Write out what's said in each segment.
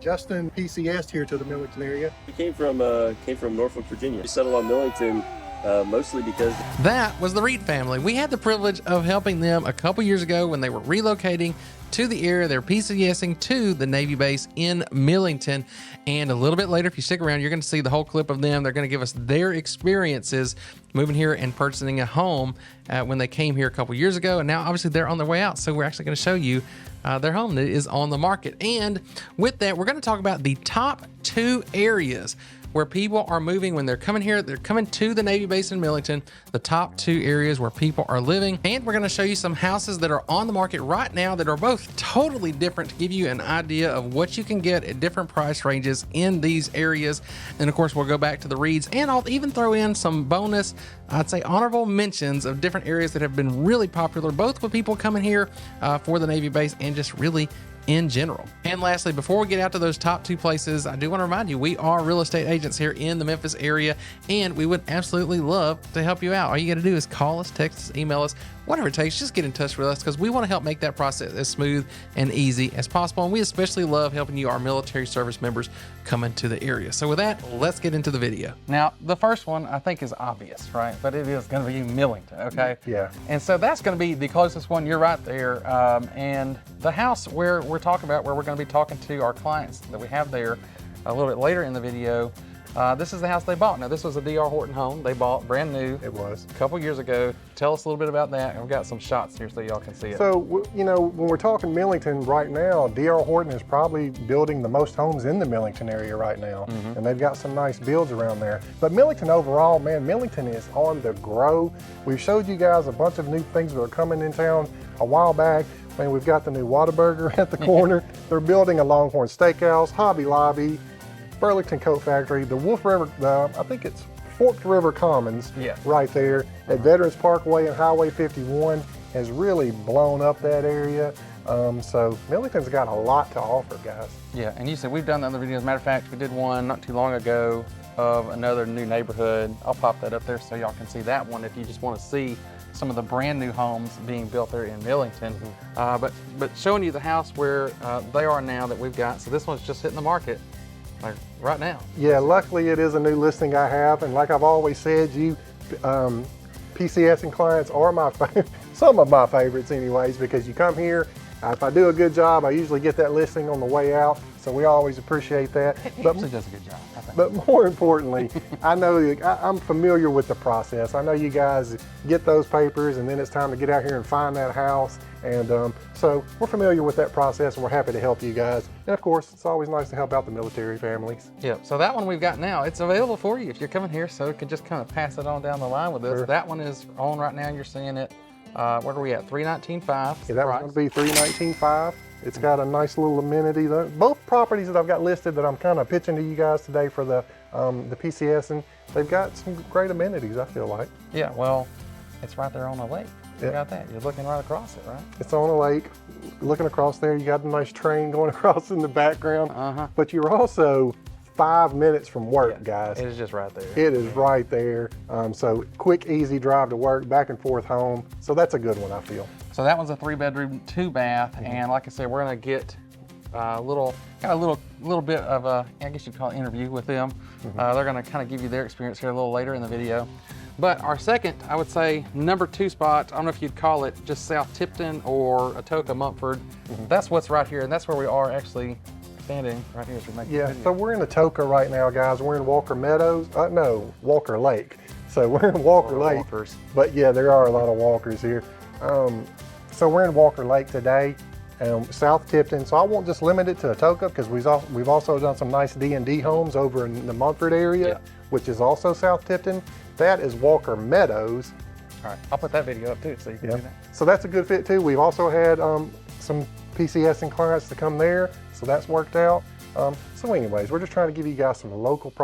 Justin PCS here to the Millington area. We came from Norfolk, Virginia. We settled on Millington mostly because that was the Reed family. We had the privilege of helping them a couple years ago when they were relocating to the area. They're PCSing to the Navy base in Millington. And a little bit later, if you stick around, you're going to see the whole clip of them. They're going to give us their experiences moving here and purchasing a home when they came here a couple years ago. And now obviously they're on their way out. So we're actually going to show you their home that is on the market. And with that, we're going to talk about the top 2 areas where people are moving when they're coming here. They're coming to the Navy base in Millington, the top 2 areas where people are living. And we're going to show you some houses that are on the market right now that are both totally different to give you an idea of what you can get at different price ranges in these areas. And of course, we'll go back to the Reeds, and I'll even throw in some bonus, I'd say honorable mentions of different areas that have been really popular, both with people coming here for the Navy base and just really in general. And lastly, before we get out to those top 2 places, I do want to remind you, we are real estate agents here in the Memphis area, and we would absolutely love to help you out. All you got to do is call us, text us, email us, whatever it takes. Just get in touch with us because we want to help make that process as smooth and easy as possible. And we especially love helping you, our military service members, come into the area. So with that, let's get into the video. Now, the first one I think is obvious, right? But it is going to be Millington, okay? Yeah. And so that's going to be the closest one. You're right there. And the house where we're talking about, where we're going to be talking to our clients that we have there a little bit later in the video, this is the house they bought. Now, this was a D.R. Horton home they bought brand new. It was. A couple years ago. Tell us a little bit about that. And we've got some shots here so y'all can see it. So, you know, when we're talking Millington right now, D.R. Horton is probably building the most homes in the Millington area right now. And they've got some nice builds around there. But Millington overall, man, Millington is on the grow. We've showed you guys a bunch of new things that are coming in town a while back. I mean, we've got the new Whataburger at the corner. They're building a Longhorn Steakhouse, Hobby Lobby, Burlington Coat Factory, the Wolf River, I think it's Forked River Commons right there at Veterans Parkway and Highway 51 has really blown up that area. So Millington's got a lot to offer, guys. Yeah, and you said we've done other videos. Matter of fact, we did one not too long ago of another new neighborhood. I'll pop that up there so y'all can see that one if you just want to see some of the brand new homes being built there in Millington. But showing you the house where they are now that we've got. So this one's just hitting the market like right now. Yeah, luckily it is a new listing I have, and like I've always said, you PCSing clients are my some of my favorites anyways, because you come here, if I do a good job, I usually get that listing on the way out, so we always appreciate that. He actually does a good job, I think. But more importantly, I know I'm familiar with the process. I know you guys get those papers, and then it's time to get out here and find that house. And so we're familiar with that process, and we're happy to help you guys. And of course, it's always nice to help out the military families. Yeah, so that one we've got now, it's available for you if you're coming here, so you can just kind of pass it on down the line with us. Sure. That one is on right now, you're seeing it. What are we at, $319,500? Yeah, that one's gonna be $319,500. It's got a nice little amenity. Both properties that I've got listed that I'm kind of pitching to you guys today for the PCSing, they've got some great amenities, I feel like. Yeah, well, it's right there on the lake. You Yeah. got that. You're looking right across it, right? It's on a lake. Looking across there, you got a nice train going across in the background. But you're also 5 minutes from work, guys. It is just right there. It is right there. So quick, easy drive to work, back and forth home. So that's a good one, I feel. So that one's a 3-bedroom, 2-bath, and like I said, we're gonna get a little bit of a, I guess you'd call it, interview with them. They're gonna kind of give you their experience here a little later in the video. But our second, I would say, number 2 spot, I don't know if you'd call it just South Tipton or Atoka, Mumford. That's what's right here, and that's where we are actually standing right here as we make the video. So we're in Atoka right now, guys. We're in Walker Meadows. No, Walker Lake. So we're in Walker Lake. Walkers. But yeah, there are a lot of walkers here. So we're in Walker Lake today, South Tipton. So I won't just limit it to Atoka because we've also done some nice D&D homes over in the Mumford area, which is also South Tipton. That is Walker Meadows. All right, I'll put that video up too so you can see that. So that's a good fit too. We've also had some PCSing clients to come there, so that's worked out. So anyways, we're just trying to give you guys some local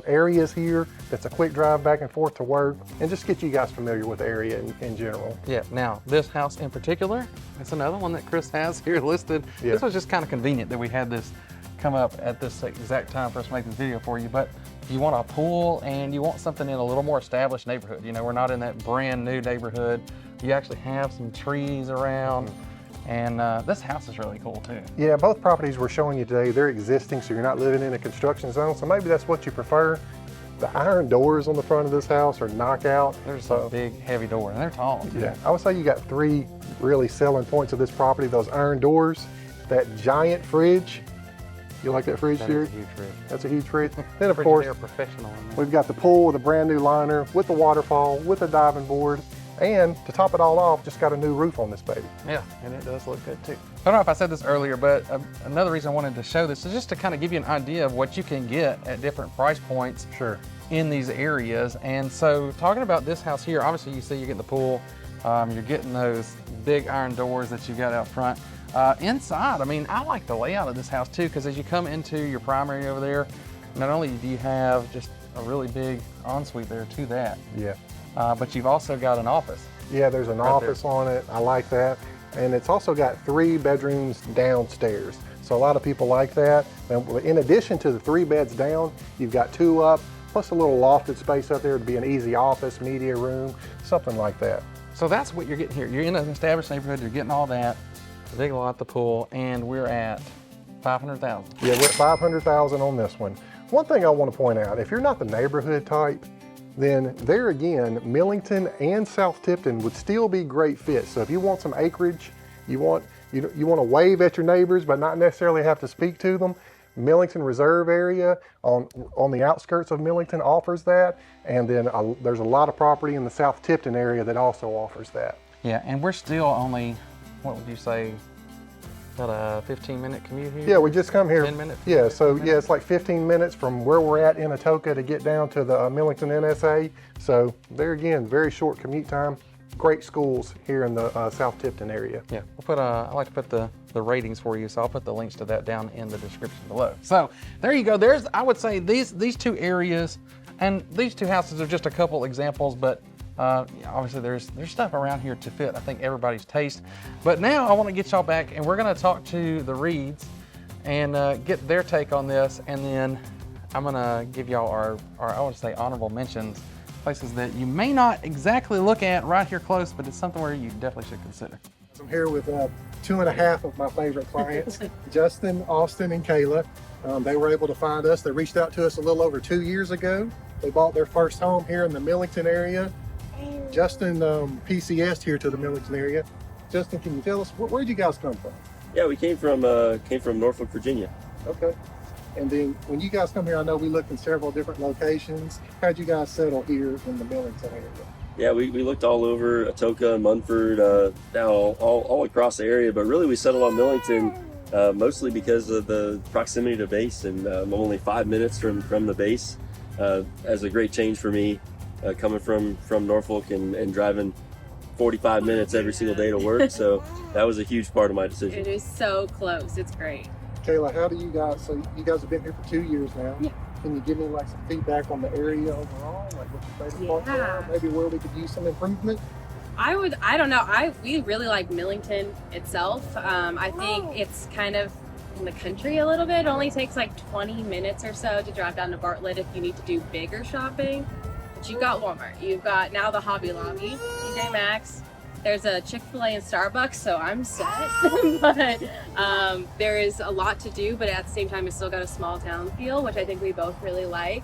areas here that's a quick drive back and forth to work, and just get you guys familiar with the area in general. Yeah, now this house in particular, it's another one that Kris has here listed. Yeah. This was just kind of convenient that we had this come up at this exact time for us to make this video for you. But if you want a pool and you want something in a little more established neighborhood, you know, we're not in that brand new neighborhood. You actually have some trees around. And this house is really cool too. Yeah, both properties we're showing you today, they're existing, so you're not living in a construction zone. So maybe that's what you prefer. The iron doors on the front of this house are knockout. There's a big, heavy door, and they're tall too. Yeah, I would say you got 3 really selling points of this property. Those iron doors, that giant fridge. You like that fridge here? That's a huge fridge. That's a huge fridge. Then of course, They're professional in there. we've got the pool with a brand new liner, with the waterfall, with a diving board. And to top it all off, just got a new roof on this baby. Yeah, and it does look good too. I don't know if I said this earlier, but another reason I wanted to show this is just to kind of give you an idea of what you can get at different price points Sure. in these areas. And so talking about this house here, obviously you see you're getting the pool, you're getting those big iron doors that you got out front. Inside, I mean, I like the layout of this house too, because as you come into your primary over there, not only do you have just a really big ensuite there to that, Yeah. but you've also got an office. Yeah, there's an office on it. I like that. And it's also got 3 bedrooms downstairs. So a lot of people like that. And in addition to the 3 beds down, you've got 2 up, plus a little lofted space up there to be an easy office, media room, something like that. So that's what you're getting here. You're in an established neighborhood, you're getting all that, the big lot, the pool, and we're at 500,000. Yeah, we're at 500,000 on this one. One thing I want to point out, if you're not the neighborhood type, then there again, Millington and South Tipton would still be great fits. So if you want some acreage, you want to wave at your neighbors but not necessarily have to speak to them, Millington Reserve area on the outskirts of Millington offers that. And then there's a lot of property in the South Tipton area that also offers that. Yeah, and we're still only, what would you say, about a 15-minute commute here? Yeah, we just come here. 10 minutes? Yeah, so yeah, it's like 15 minutes from where we're at in Atoka to get down to the Millington NSA. So there again, very short commute time. Great schools here in the South Tipton area. Yeah, we'll put I like to put the ratings for you, so I'll put the links to that down in the description below. So there you go. There's, I would say these 2 areas, and these 2 houses are just a couple examples, but obviously there's stuff around here to fit, I think, everybody's taste. But now I want to get y'all back, and we're going to talk to the Reeds and get their take on this, and then I'm going to give y'all our I want to say honorable mentions, places that you may not exactly look at right here close, but it's something where you definitely should consider. I'm here with 2.5 of my favorite clients, Justin, Austin, and Kayla. They were able to find us. They reached out to us a little over 2 years ago. They bought their first home here in the Millington area. Justin PCSed here to the Millington area. Justin, can you tell us, where'd you guys come from? Yeah, we came from Norfolk, Virginia. Okay. And then when you guys come here, I know we looked in several different locations. How'd you guys settle here in the Millington area? Yeah, we looked all over Atoka, Munford, down all across the area, but really we settled on Millington mostly because of the proximity to base, and I'm only 5 minutes from the base. As a great change for me, coming from Norfolk and driving 45 minutes every single day to work. So that was a huge part of my decision. It is so close. It's great. Kayla, how do you guys, so you guys have been here for 2 years now. Yeah. Can you give me like some feedback on the area overall? Like what your favorite parts are? Maybe where we could use some improvement? I don't know. We really like Millington itself. I think it's kind of in the country a little bit. It only takes like 20 minutes or so to drive down to Bartlett if you need to do bigger shopping. But you've got Walmart. You've got now the Hobby Lobby, TJ Maxx. There's a Chick-fil-A and Starbucks, so I'm set. But there is a lot to do, but at the same time, it's still got a small town feel, which I think we both really like.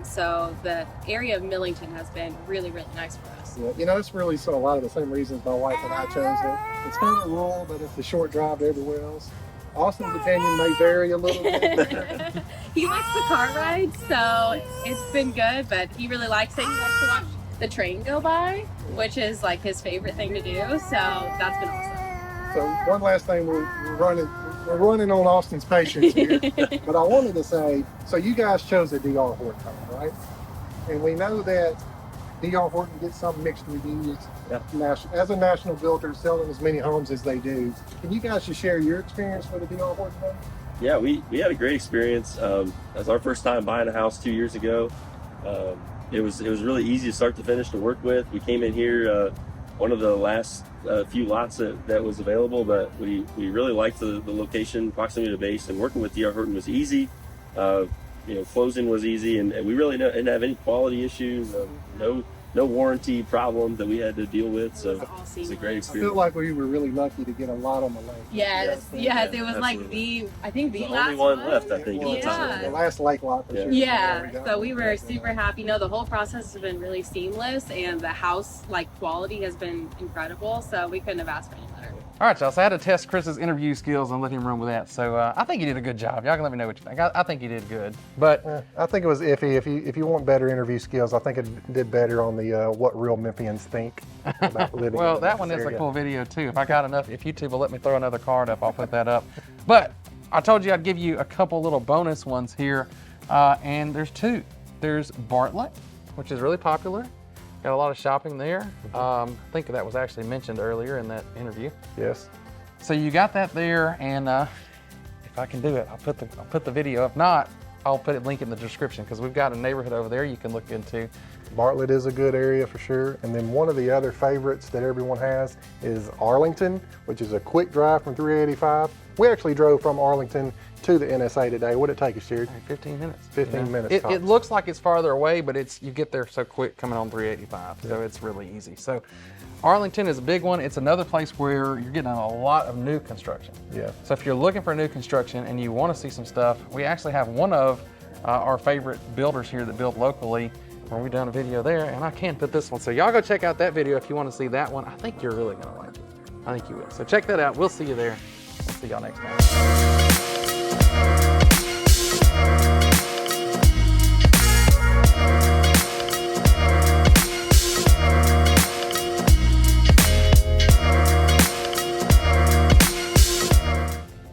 So the area of Millington has been really, really nice for us. Yeah, you know, it's really a lot of the same reasons my wife and I chose it. It's kind of rural, but it's a short drive to everywhere else. Austin's opinion may vary a little bit. He likes the car rides, so it's been good, but he really likes it. He likes to watch the train go by, which is like his favorite thing to do, so that's been awesome. So one last thing, we're running on Austin's patience here, but I wanted to say, so you guys chose a DR Horton home, right? And we know that DR Horton gets some mixed reviews. Yeah. As a national builder selling as many homes as they do, can you guys just share your experience with the DR Horton home? Yeah, we had a great experience. It was our first time buying a house 2 years ago. It was really easy to start to finish to work with. We came in here, one of the last few lots that was available, but we really liked the location, proximity to base, and working with DR Horton was easy. Closing was easy, and we really didn't have any quality issues. No no warranty problems that we had to deal with. So All it's a great I feel experience. like we were really lucky to get a lot on the lake. Yes, Yeah, it was like absolutely. I think the The last only one left, I think, at the Yeah. time. The last lake lot. For Yeah. sure. Yeah, so we were super happy. No, the whole process has been really seamless, and the house quality has been incredible. So we couldn't have asked for any better. All right, y'all. So I had to test Chris's interview skills and let him run with that. So I think he did a good job. Y'all can let me know what you think. I think he did good. But I think it was iffy. If you want better interview skills, I think it did better on the what real Memphians think about living. well, in that one this is a area. cool video too. If I got enough, if YouTube will let me throw another card up, I'll put that up. But I told you I'd give you a couple little bonus ones here, and there's two. There's Bartlett, which is really popular. Got a lot of shopping there. I think that was actually mentioned earlier in that interview. Yes. So you got that there, and if I can do it, I'll put the video. If not, I'll put a link in the description because we've got a neighborhood over there you can look into. Bartlett is a good area for sure. And then one of the other favorites that everyone has is Arlington, which is a quick drive from 385. We actually drove from Arlington to the NSA today. What did it take us, Jared? 15 minutes. 15 minutes. It tops. looks like it's farther away, but you get there so quick coming on 385, so it's really easy. So Arlington is a big one. It's another place where you're getting a lot of new construction. Yeah. So if you're looking for new construction and you want to see some stuff, we actually have one of our favorite builders here that build locally, where we've done a video there, and I can put this one. So y'all go check out that video if you want to see that one. I think you're really gonna like it. I think you will. So check that out. We'll see you there. We'll see y'all next time.